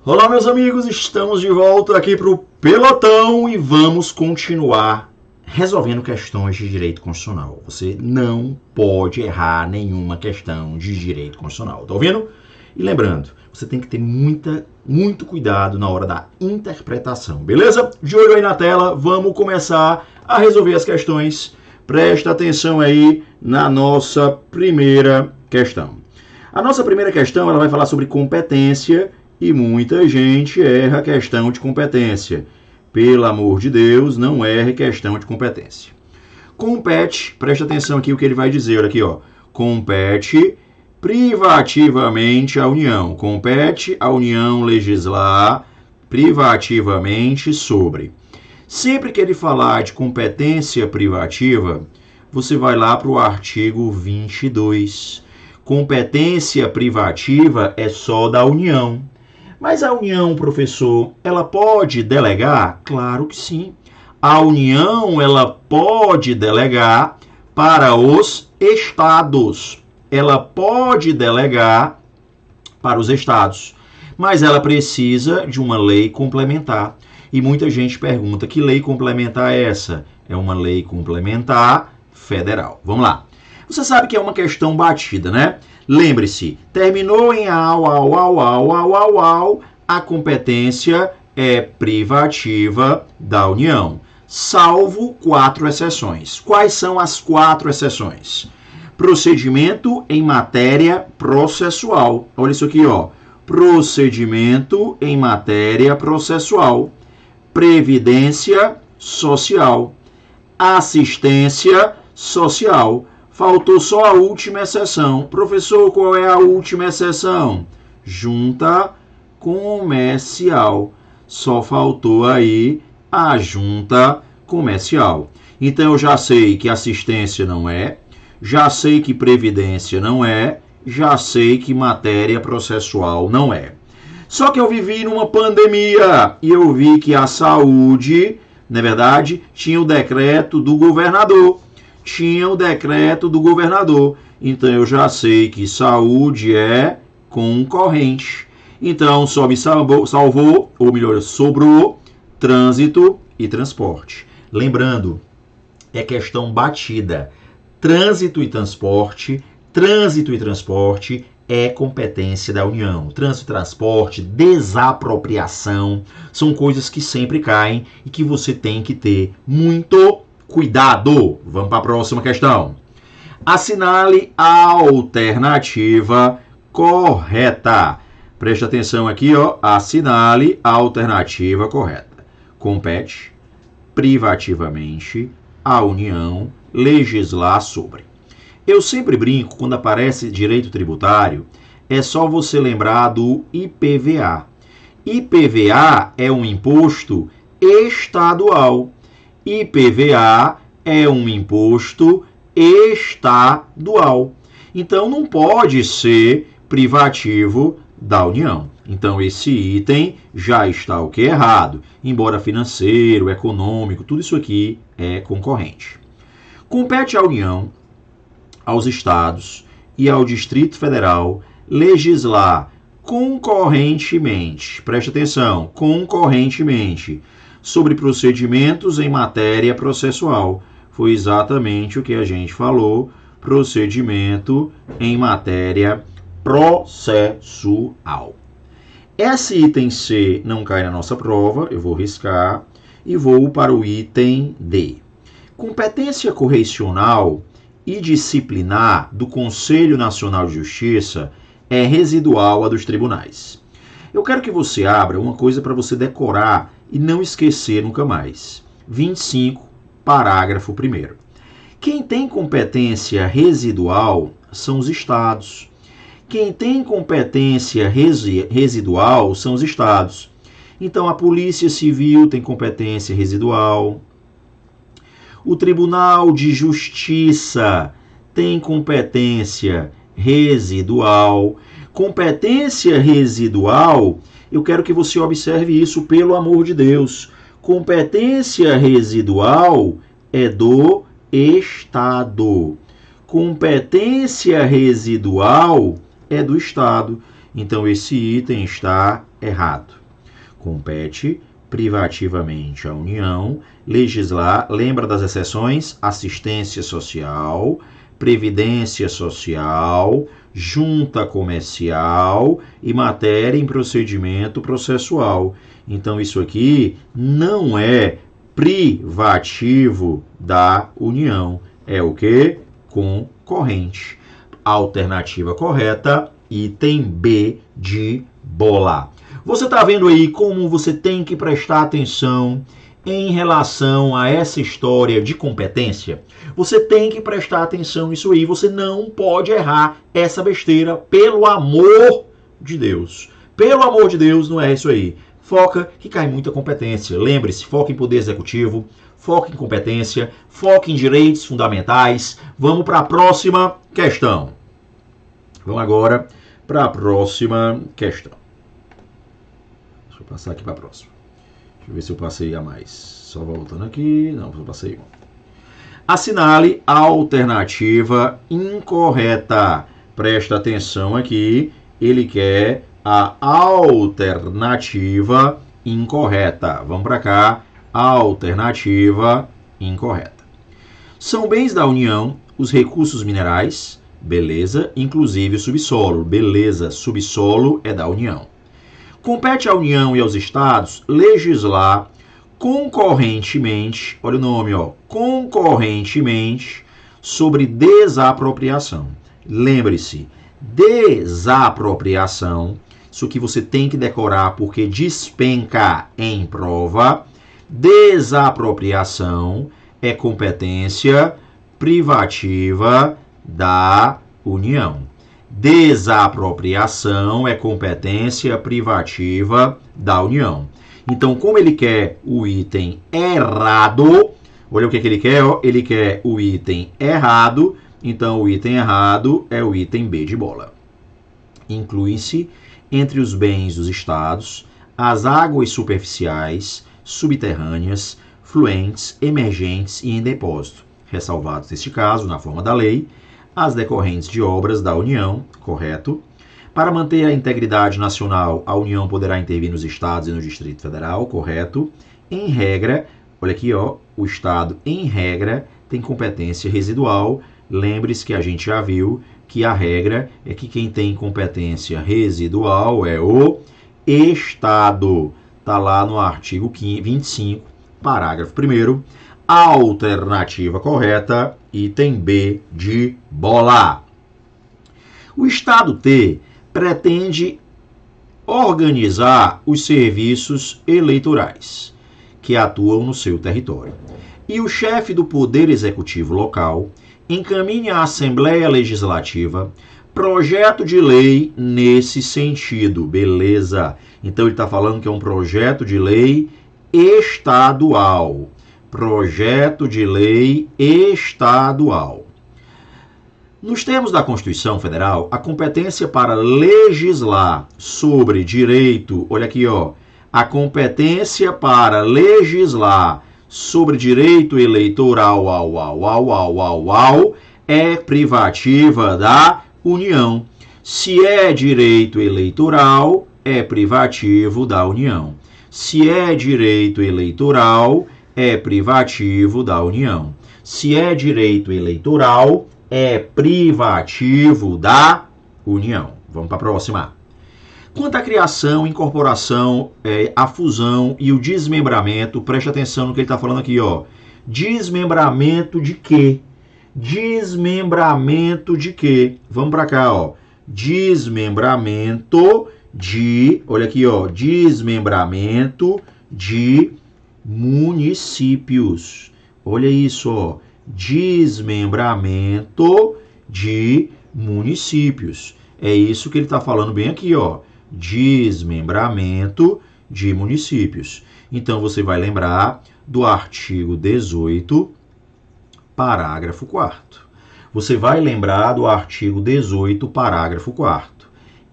Olá, meus amigos, estamos de volta aqui para o Pelotão e vamos continuar resolvendo questões de direito constitucional. Você não pode errar nenhuma questão de direito constitucional, tá ouvindo? E lembrando, você tem que ter muito cuidado na hora da interpretação, beleza? De olho aí na tela, vamos começar a resolver as questões. Presta atenção aí na nossa primeira questão. A nossa primeira questão ela vai falar sobre competência. E muita gente erra a questão de competência. Pelo amor de Deus, não erre questão de competência. Compete, presta atenção aqui o que ele vai dizer, olha aqui, ó. Compete privativamente à União. Compete à União legislar privativamente sobre. Sempre que ele falar de competência privativa, você vai lá para o artigo 22. Competência privativa é só da União. Mas a União, professor, ela pode delegar? Claro que sim. A União, ela pode delegar para os estados. Ela pode delegar para os estados. Mas ela precisa de uma lei complementar. E muita gente pergunta, que lei complementar é essa? É uma lei complementar federal. Vamos lá. Você sabe que é uma questão batida, né? Lembre-se, terminou em a competência é privativa da União, salvo 4 exceções. Quais são as 4 exceções? Procedimento em matéria processual. Olha isso aqui, ó. Procedimento em matéria processual. Previdência social. Assistência social. Faltou só a última exceção. Professor, qual é a última exceção? Junta comercial. Só faltou aí a junta comercial. Então eu já sei que assistência não é, já sei que previdência não é, já sei que matéria processual não é. Só que eu vivi numa pandemia e eu vi que a saúde, na verdade, tinha o decreto do governador. Então eu já sei que saúde é concorrente. Então só me salvou, ou melhor, sobrou trânsito e transporte. Lembrando, é questão batida. Trânsito e transporte é competência da União. Trânsito e transporte, desapropriação, são coisas que sempre caem e que você tem que ter muito cuidado. Vamos para a próxima questão. Assinale a alternativa correta. Preste atenção aqui, ó. Assinale a alternativa correta. Compete privativamente à União legislar sobre. Eu sempre brinco, quando aparece direito tributário, é só você lembrar do IPVA. IPVA é um imposto estadual. IPVA é um imposto estadual. Então, não pode ser privativo da União. Então, esse item já está o que? Errado. Embora financeiro, econômico, tudo isso aqui é concorrente. Compete à União, aos estados e ao Distrito Federal legislar concorrentemente, preste atenção, concorrentemente, sobre procedimentos em matéria processual. Foi exatamente o que a gente falou, procedimento em matéria processual. Esse item C não cai na nossa prova, eu vou riscar e vou para o item D. Competência correcional e disciplinar do Conselho Nacional de Justiça é residual à dos tribunais. Eu quero que você abra uma coisa para você decorar e não esquecer nunca mais. 25, parágrafo 1º. Quem tem competência residual são os estados. Quem tem competência residual são os estados. Então, a Polícia Civil tem competência residual. O Tribunal de Justiça tem competência residual. Competência residual, eu quero que você observe isso, pelo amor de Deus. Competência residual é do Estado. Competência residual é do Estado. Então esse item está errado. Compete privativamente à União legislar, lembra das exceções? Assistência social, previdência social, junta comercial e matéria em procedimento processual. Então isso aqui não é privativo da União, é o que? Concorrente. Alternativa correta, item B de bola. Você está vendo aí como você tem que prestar atenção em relação a essa história de competência? Você tem que prestar atenção nisso aí. Você não pode errar essa besteira, pelo amor de Deus. Pelo amor de Deus, não é isso aí. Foca que cai muita competência. Lembre-se, foca em poder executivo, foca em competência, foca em direitos fundamentais. Vamos para a próxima questão. Vamos agora para a próxima questão. Deixa eu passar aqui para a próxima. Deixa eu ver se eu passei a mais. Só voltando aqui. Não, eu passei uma. Assinale a alternativa incorreta. Presta atenção aqui. Ele quer a alternativa incorreta. Vamos para cá. Alternativa incorreta. São bens da União os recursos minerais, beleza, inclusive o subsolo. Beleza, subsolo é da União. Compete à União e aos Estados legislar concorrentemente, olha o nome, ó, concorrentemente sobre desapropriação. Lembre-se, desapropriação, isso que você tem que decorar porque despenca em prova. Desapropriação é competência privativa da União. Desapropriação é competência privativa da União. Então, como ele quer o item errado, olha o que ele quer, ó, ele quer o item errado, então o item errado é o item B de bola. Inclui-se entre os bens dos estados as águas superficiais, subterrâneas, fluentes, emergentes e em depósito, ressalvados neste caso, na forma da lei, as decorrentes de obras da União, correto? Para manter a integridade nacional, a União poderá intervir nos estados e no Distrito Federal, correto? Em regra, olha aqui, ó, o estado, em regra, tem competência residual. Lembre-se que a gente já viu que a regra é que quem tem competência residual é o estado. Está lá no artigo 25, parágrafo 1º. Alternativa correta, item B de bola. O Estado T pretende organizar os serviços eleitorais que atuam no seu território. E o chefe do Poder Executivo local encaminha à Assembleia Legislativa projeto de lei nesse sentido. Beleza? Então ele está falando que é um projeto de lei estadual. Projeto de lei estadual. Nos termos da Constituição Federal, a competência para legislar sobre direito, olha aqui, ó, a competência para legislar sobre direito eleitoral é privativa da União. Se é direito eleitoral, é privativo da União. Se é direito eleitoral, é privativo da União. Se é direito eleitoral, é privativo da União. Vamos para a próxima. Quanto à criação, incorporação, a fusão e o desmembramento, preste atenção no que ele está falando aqui, ó. Desmembramento de quê? Desmembramento de quê? Vamos para cá, ó. Desmembramento de, olha aqui, ó, desmembramento de municípios. Olha isso, ó. Desmembramento de municípios. É isso que ele está falando bem aqui, ó. Desmembramento de municípios. Então, você vai lembrar do artigo 18, parágrafo 4º. Você vai lembrar do artigo 18, parágrafo 4º.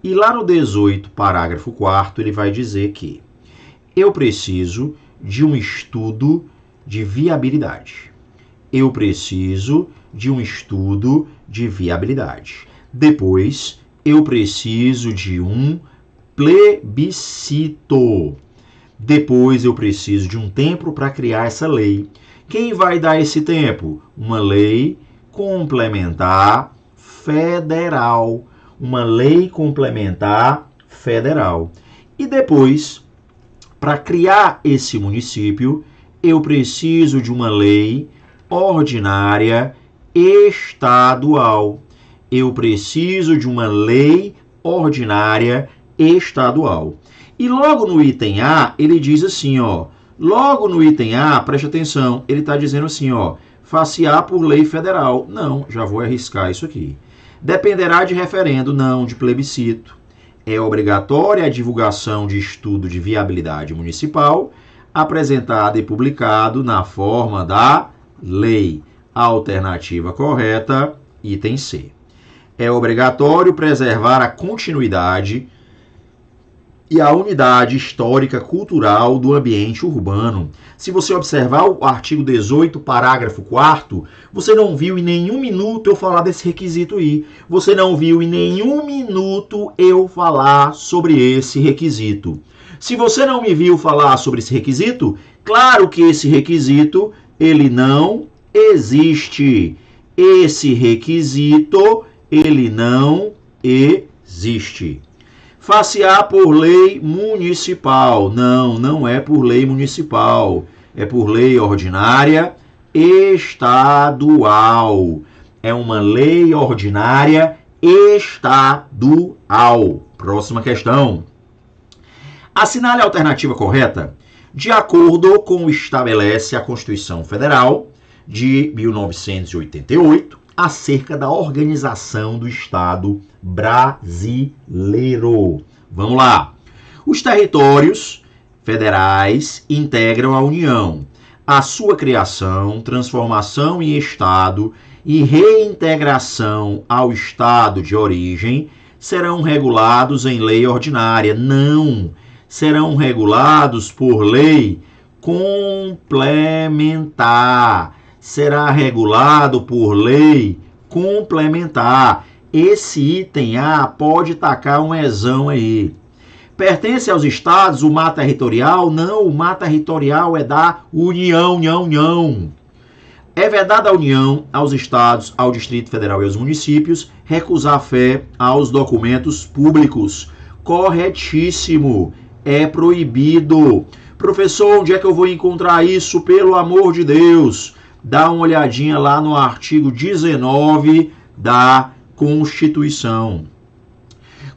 E lá no 18, parágrafo 4º, ele vai dizer que eu preciso de um estudo de viabilidade. Eu preciso de um estudo de viabilidade. Depois, eu preciso de um plebiscito. Depois eu preciso de um tempo para criar essa lei. Quem vai dar esse tempo? Uma lei complementar federal. Uma lei complementar federal. E depois, para criar esse município, eu preciso de uma lei ordinária estadual. Eu preciso de uma lei ordinária estadual. E logo no item A, ele diz assim, ó. Logo no item A, preste atenção, ele está dizendo assim, ó. Far-se-á por lei federal. Não, já vou arriscar isso aqui. Dependerá de referendo, não, de plebiscito. É obrigatória a divulgação de estudo de viabilidade municipal, apresentado e publicado na forma da lei. A alternativa correta, item C. É obrigatório preservar a continuidade e a unidade histórica cultural do ambiente urbano. Se você observar o artigo 18, parágrafo 4º, você não viu em nenhum minuto eu falar desse requisito aí. Você não viu em nenhum minuto eu falar sobre esse requisito. Se você não me viu falar sobre esse requisito, claro que esse requisito, ele não existe. Esse requisito, ele não existe. Far-se-á por lei municipal. Não, não é por lei municipal. É por lei ordinária estadual. É uma lei ordinária estadual. Próxima questão. Assinale a alternativa correta de acordo com o que estabelece a Constituição Federal de 1988 acerca da organização do Estado brasileiro. Vamos lá. Os territórios federais integram a União. A sua criação, transformação em Estado e reintegração ao Estado de origem serão regulados em lei ordinária. Não, serão regulados por lei complementar. Será regulado por lei complementar. Esse item A pode tacar um ezão aí. Pertence aos estados o mar territorial? Não, o mar territorial é da União, não. É vedada a União, aos estados, ao Distrito Federal e aos municípios recusar fé aos documentos públicos. Corretíssimo. É proibido. Professor, onde é que eu vou encontrar isso? Pelo amor de Deus. Dá uma olhadinha lá no artigo 19 da Constituição.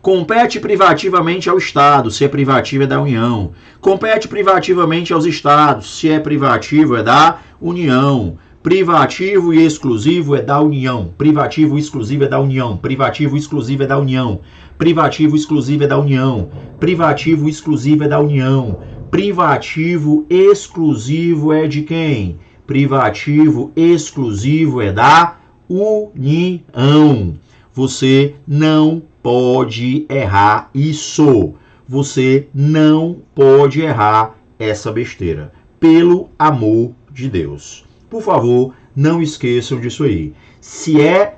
Compete privativamente ao Estado, se é privativo é da União. Compete privativamente aos Estados, se é privativo é da União. Privativo e exclusivo é da União. Privativo e exclusivo é da União. Privativo e exclusivo é da União. Privativo e exclusivo é da União. Privativo e exclusivo é da União. Privativo exclusivo é de quem? Privativo exclusivo é da União. Você não pode errar isso. Você não pode errar essa besteira. Pelo amor de Deus. Por favor, não esqueçam disso aí. Se é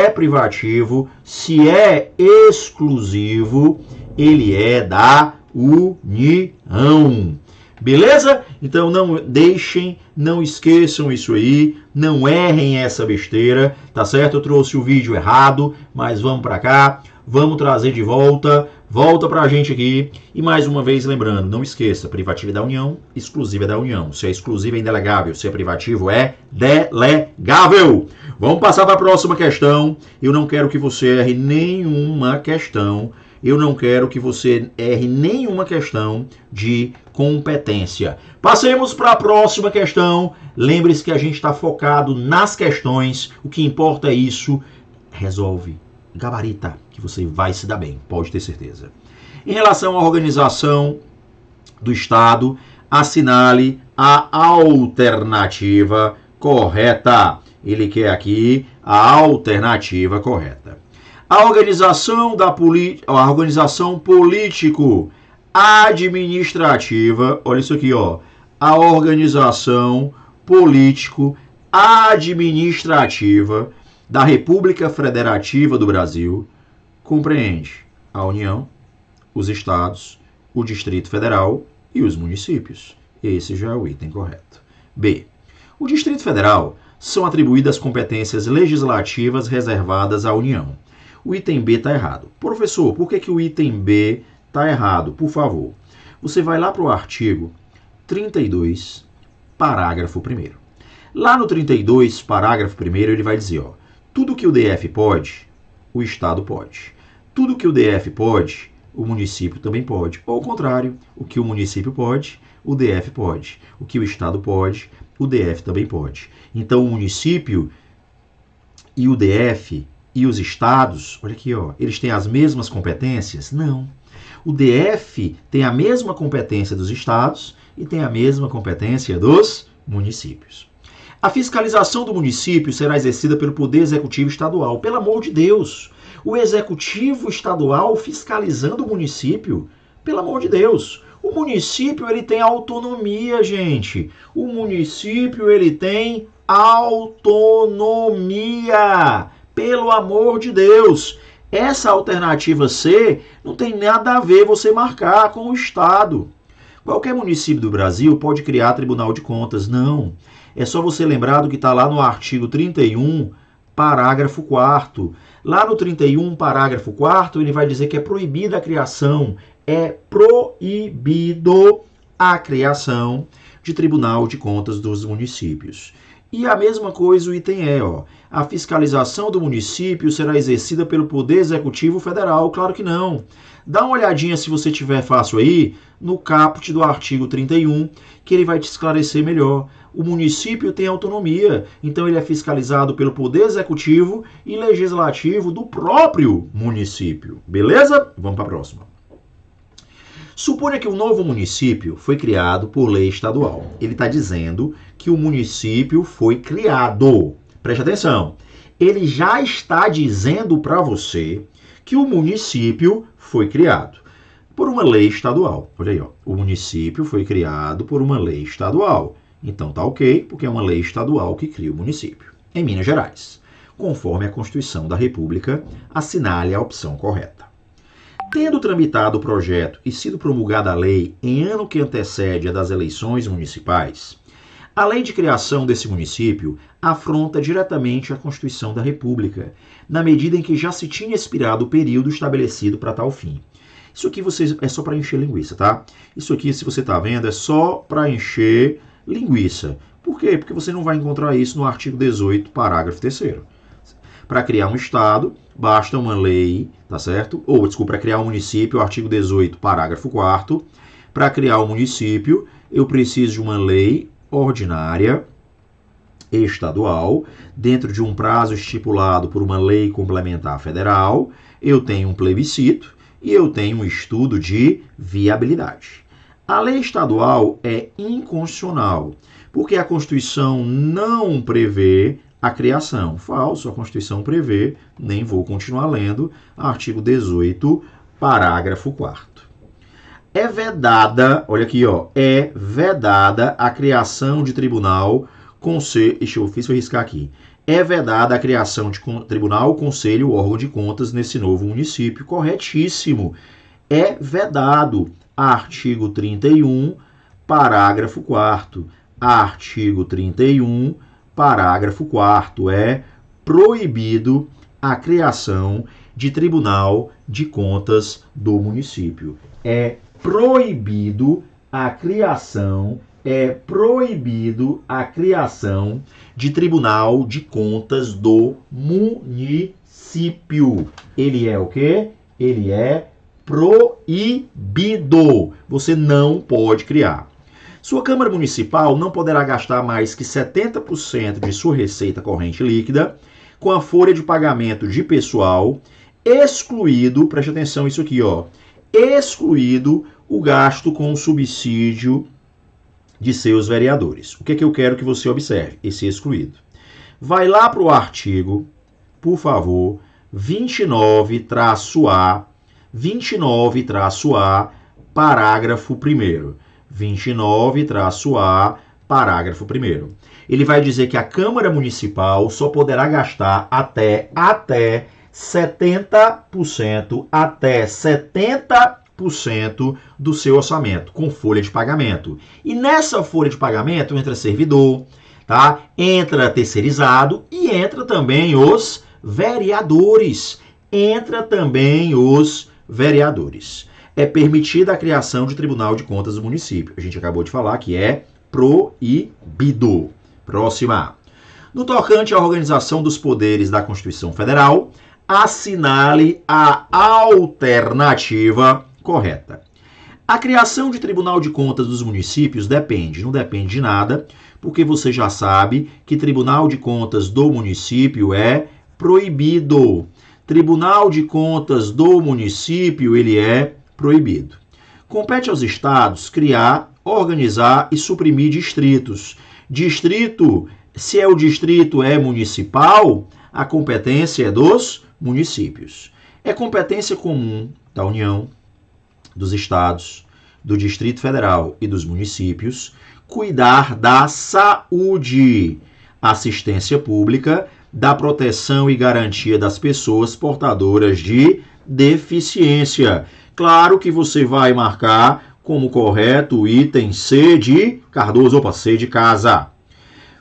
privativo, se é exclusivo, ele é da União. Beleza? Então não deixem, não esqueçam isso aí, não errem essa besteira, tá certo? Eu trouxe o vídeo errado, mas vamos para cá, vamos trazer de volta pra gente aqui. E mais uma vez lembrando, não esqueça, privativo é da União, exclusivo é da União. Se é exclusivo é indelegável, se é privativo é delegável. Vamos passar para a próxima questão. Eu não quero que você erre nenhuma questão. Eu não quero que você erre nenhuma questão de competência. Passemos para a próxima questão. Lembre-se que a gente está focado nas questões. O que importa é isso. Resolve. Gabarita, que você vai se dar bem. Pode ter certeza. Em relação à organização do Estado, assinale a alternativa correta. Ele quer aqui a alternativa correta. A organização político-administrativa, olha isso aqui, ó. A organização político-administrativa da República Federativa do Brasil compreende a União, os estados, o Distrito Federal e os municípios. Esse já é o item correto. B. O Distrito Federal são atribuídas competências legislativas reservadas à União. O item B está errado. Professor, por que o item B está errado? Por favor, você vai lá para o artigo 32, parágrafo 1º. Lá no 32, parágrafo 1º, ele vai dizer, ó, tudo que o DF pode, o Estado pode. Tudo que o DF pode, o município também pode. Ou ao contrário, o que o município pode, o DF pode. O que o Estado pode, o DF também pode. Então, o município e o DF e os estados, olha aqui, ó, eles têm as mesmas competências? Não. O DF tem a mesma competência dos estados e tem a mesma competência dos municípios. A fiscalização do município será exercida pelo Poder Executivo Estadual. Pelo amor de Deus! O Executivo Estadual fiscalizando o município? Pelo amor de Deus! O município, ele tem autonomia, gente. O município, ele tem autonomia. Pelo amor de Deus! Essa alternativa C não tem nada a ver você marcar com o Estado. Qualquer município do Brasil pode criar Tribunal de Contas. Não. É só você lembrar do que está lá no artigo 31, parágrafo 4º. Lá no 31, parágrafo 4º, ele vai dizer que é proibida a criação. É proibido a criação de Tribunal de Contas dos municípios. E a mesma coisa o item E, ó. A fiscalização do município será exercida pelo Poder Executivo Federal. Claro que não. Dá uma olhadinha, se você tiver fácil aí, no caput do artigo 31, que ele vai te esclarecer melhor. O município tem autonomia, então ele é fiscalizado pelo Poder Executivo e Legislativo do próprio município. Beleza? Vamos para a próxima. Suponha que um novo município foi criado por lei estadual. Ele está dizendo que o município foi criado. Preste atenção. Ele já está dizendo para você que o município foi criado por uma lei estadual. Olha aí, ó. O município foi criado por uma lei estadual. Então tá ok, porque é uma lei estadual que cria o município. Em Minas Gerais, conforme a Constituição da República, assinale a opção correta. Tendo tramitado o projeto e sido promulgada a lei em ano que antecede a das eleições municipais, a lei de criação desse município afronta diretamente a Constituição da República, na medida em que já se tinha expirado o período estabelecido para tal fim. Isso aqui é só para encher linguiça, tá? Isso aqui, se você está vendo, é só para encher linguiça. Por quê? Porque você não vai encontrar isso no artigo 18, parágrafo 3º. Para criar um estado, basta uma lei, tá certo? Ou, desculpa, para criar um município, artigo 18, parágrafo 4º. Para criar um município, eu preciso de uma lei ordinária estadual, dentro de um prazo estipulado por uma lei complementar federal. Eu tenho um plebiscito e eu tenho um estudo de viabilidade. A lei estadual é inconstitucional, porque a Constituição não prevê a criação. Falso, a Constituição prevê, nem vou continuar lendo, artigo 18, parágrafo 4º. É vedada, olha aqui, ó, é vedada a criação de tribunal, conselho, deixa eu riscar aqui. É vedada a criação de tribunal, conselho, órgão de contas nesse novo município. Corretíssimo. É vedado. Artigo 31, parágrafo 4º. Artigo 31, parágrafo 4º. É proibido a criação de tribunal de contas do município. É proibido a criação de tribunal de contas do município. Ele é o quê? Ele é proibido. Você não pode criar. Sua Câmara Municipal não poderá gastar mais que 70% de sua receita corrente líquida com a folha de pagamento de pessoal, excluído, preste atenção isso aqui, ó, excluído o gasto com o subsídio de seus vereadores. O que é que eu quero que você observe? Esse excluído. Vai lá para o artigo, por favor, 29-A, parágrafo 1º. 29-A, parágrafo 1º. Ele vai dizer que a Câmara Municipal só poderá gastar até 70% até 70% do seu orçamento, com folha de pagamento. E nessa folha de pagamento entra servidor, tá? Entra terceirizado e entra também os vereadores. É permitida a criação de Tribunal de Contas do município. A gente acabou de falar que é proibido. Próxima. No tocante à organização dos poderes da Constituição Federal, assinale a alternativa correta. A criação de Tribunal de Contas dos municípios não depende de nada, porque você já sabe que Tribunal de Contas do município é proibido. Tribunal de Contas do município, ele é proibido. Compete aos estados criar, organizar e suprimir distritos. Distrito, se o distrito é municipal, a competência é dos municípios. É competência comum da União, dos estados, do Distrito Federal e dos municípios cuidar da saúde, assistência pública, da proteção e garantia das pessoas portadoras de deficiência. Claro que você vai marcar como correto o item C de Cardoso, C de casa.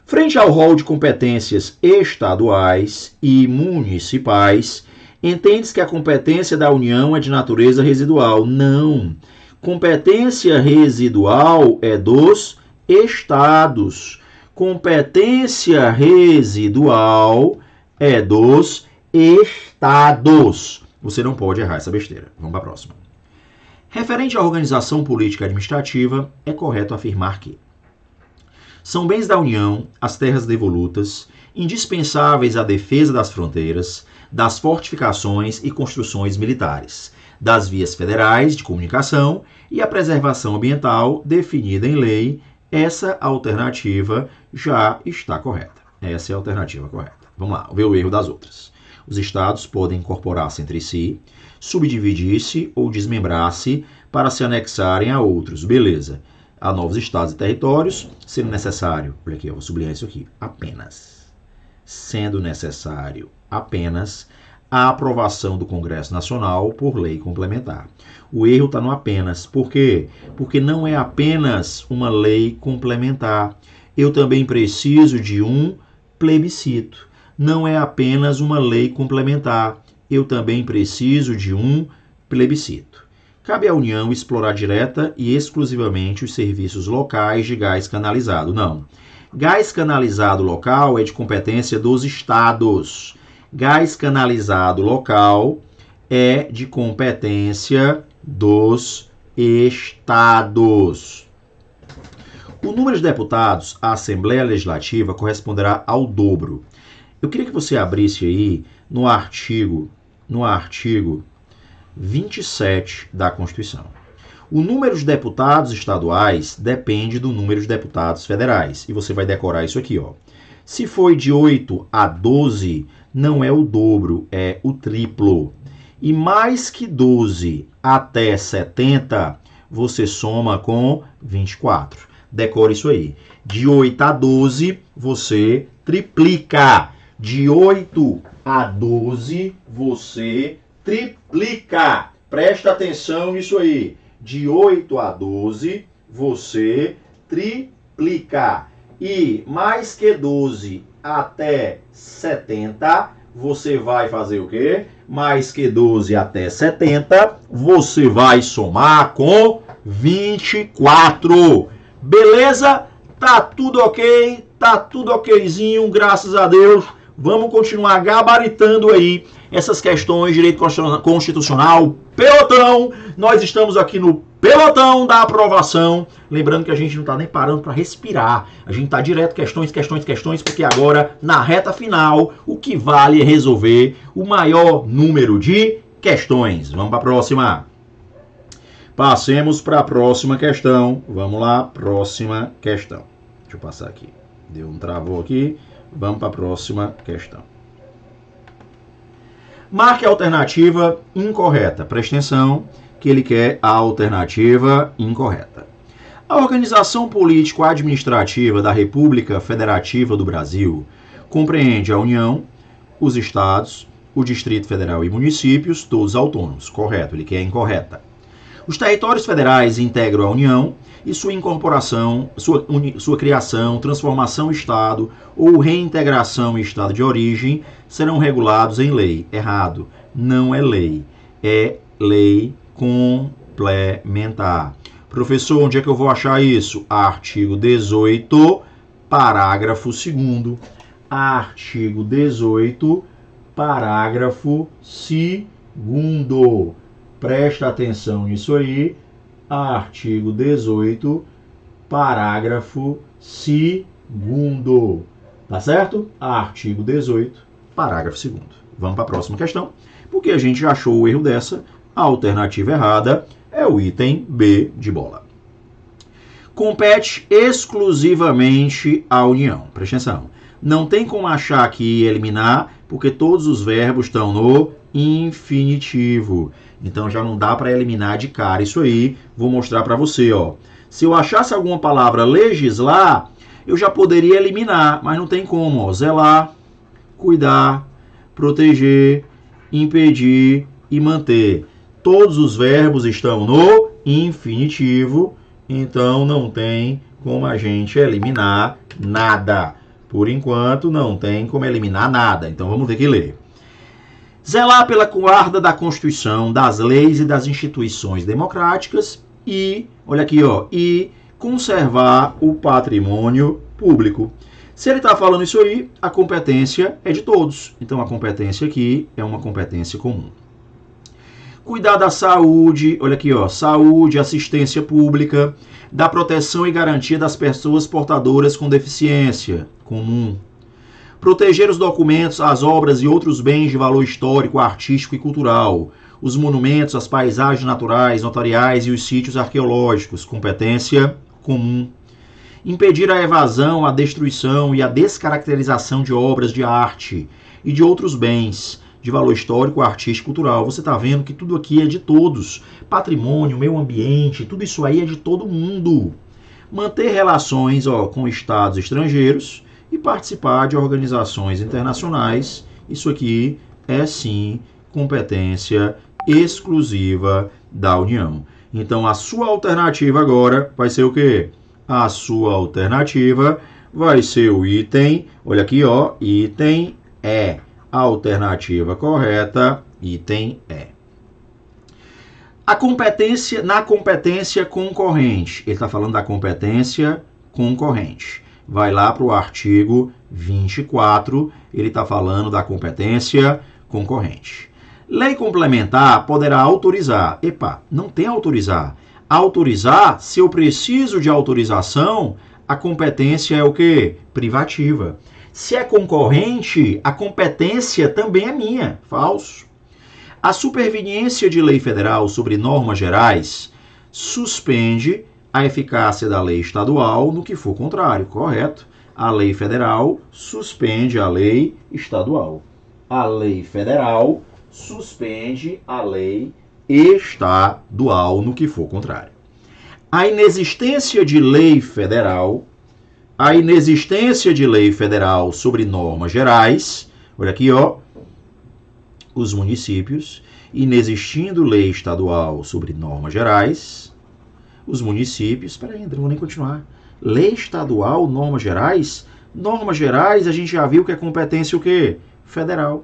Frente ao rol de competências estaduais e municipais, entende-se que a competência da União é de natureza residual. Não. Competência residual é dos estados. Competência residual é dos estados. Você não pode errar essa besteira. Vamos para a próxima. Referente à organização política e administrativa, é correto afirmar que são bens da União as terras devolutas, indispensáveis à defesa das fronteiras, das fortificações e construções militares, das vias federais de comunicação e a preservação ambiental definida em lei. Essa alternativa já está correta. Essa é a alternativa correta. Vamos lá, ver o erro das outras. Os estados podem incorporar-se entre si, subdividir-se ou desmembrar-se para se anexarem a outros. Beleza. A novos estados e territórios, sendo necessário, olha aqui, eu vou sublinhar isso aqui, apenas, sendo necessário apenas a aprovação do Congresso Nacional por lei complementar. O erro está no apenas. Por quê? Porque não é apenas uma lei complementar. Eu também preciso de um plebiscito. Não é apenas uma lei complementar. Eu também preciso de um plebiscito. Cabe à União explorar direta e exclusivamente os serviços locais de gás canalizado. Não. Gás canalizado local é de competência dos estados. Gás canalizado local é de competência dos estados. O número de deputados à Assembleia Legislativa corresponderá ao dobro. Eu queria que você abrisse aí no artigo 27 da Constituição. O número de deputados estaduais depende do número de deputados federais. E você vai decorar isso aqui, ó. Se foi de 8 a 12, não é o dobro, é o triplo. E mais que 12 até 70, você soma com 24. Decore isso aí. De 8 a 12, você triplica. De 8 a 12, você triplica. Presta atenção nisso aí. De 8 a 12, você triplica. E mais que 12 até 70, você vai fazer o quê? Mais que 12 até 70, você vai somar com 24. Beleza? Tá tudo ok? Tá tudo okzinho, graças a Deus. Vamos continuar gabaritando aí essas questões de direito constitucional. Pelotão, nós estamos aqui no pelotão da aprovação. Lembrando que a gente não está nem parando para respirar. A gente está direto questões, porque agora, na reta final, o que vale é resolver o maior número de questões. Vamos para a próxima. Passemos para a próxima questão. Vamos lá, próxima questão. Deixa eu passar aqui. Deu um travou aqui. Vamos para a próxima questão. Marque a alternativa incorreta. Preste atenção que ele quer a alternativa incorreta. A organização político-administrativa da República Federativa do Brasil compreende a União, os estados, o Distrito Federal e municípios, todos autônomos. Correto, ele quer incorreta. Os territórios federais integram a União e sua incorporação, sua criação, transformação em Estado ou reintegração em Estado de origem serão regulados em lei. Errado. Não é lei. É lei complementar. Professor, onde é que eu vou achar isso? Artigo 18, parágrafo 2º. Artigo 18, parágrafo 2º. Presta atenção nisso aí. Artigo 18, parágrafo 2º. Tá certo? Artigo 18, parágrafo 2º. Vamos para a próxima questão. Porque a gente já achou o erro dessa. A alternativa errada é o item B de bola. Compete exclusivamente à União. Presta atenção. Não tem como achar aqui e eliminar, porque todos os verbos estão no infinitivo. Então já não dá para eliminar de cara isso aí. Vou mostrar para você, ó. Se eu achasse alguma palavra legislar, eu já poderia eliminar, mas não tem como, ó. Zelar, cuidar, proteger, impedir e manter. Todos os verbos estão no infinitivo, então não tem como a gente eliminar nada. Por enquanto, não tem como eliminar nada. Então vamos ter que ler. Zelar pela guarda da Constituição, das leis e das instituições democráticas e, olha aqui, ó, e conservar o patrimônio público. Se ele está falando isso aí, a competência é de todos. Então a competência aqui é uma competência comum. Cuidar da saúde, olha aqui, ó, saúde, assistência pública, da proteção e garantia das pessoas portadoras com deficiência, comum. Proteger os documentos, as obras e outros bens de valor histórico, artístico e cultural, os monumentos, as paisagens naturais, notariais e os sítios arqueológicos, competência comum. Impedir a evasão, a destruição e a descaracterização de obras de arte e de outros bens de valor histórico, artístico e cultural. Você está vendo que tudo aqui é de todos. Patrimônio, meio ambiente, tudo isso aí é de todo mundo. Manter relações, ó, com estados estrangeiros e participar de organizações internacionais. Isso aqui é sim competência exclusiva da União. Então a sua alternativa agora vai ser o quê? A sua alternativa vai ser o item, olha aqui, ó, item E. A alternativa correta, item E. A competência, na competência concorrente. Ele está falando da competência concorrente. Vai lá para o artigo 24, ele está falando da competência concorrente. Lei complementar poderá autorizar. Epa, não tem autorizar. Autorizar, se eu preciso de autorização, a competência é o quê? Privativa. Se é concorrente, a competência também é minha. Falso. A superveniência de lei federal sobre normas gerais suspende a eficácia da lei estadual no que for contrário. Correto? A lei federal suspende a lei estadual. A lei federal suspende a lei estadual no que for contrário. A inexistência de lei federal sobre normas gerais, olha aqui, ó, os municípios, inexistindo lei estadual sobre normas gerais, os municípios, peraí, não vou nem continuar. Lei estadual, normas gerais a gente já viu que é competência o quê? Federal.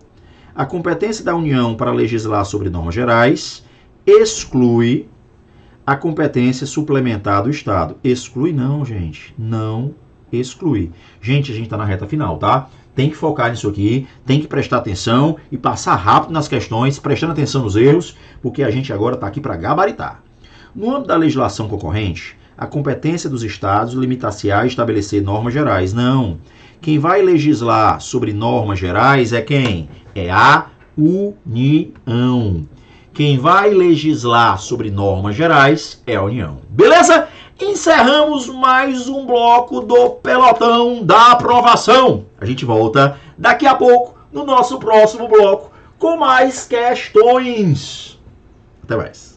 A competência da União para legislar sobre normas gerais exclui a competência suplementar do Estado. Exclui não, gente. Não exclui. Gente, a gente está na reta final, tá? Tem que focar nisso aqui, tem que prestar atenção e passar rápido nas questões, prestando atenção nos erros, porque a gente agora está aqui para gabaritar. No âmbito da legislação concorrente, a competência dos Estados limita-se a estabelecer normas gerais. Não. Quem vai legislar sobre normas gerais é quem? É a União. Quem vai legislar sobre normas gerais é a União. Beleza? Encerramos mais um bloco do Pelotão da Aprovação. A gente volta daqui a pouco no nosso próximo bloco com mais questões. Até mais.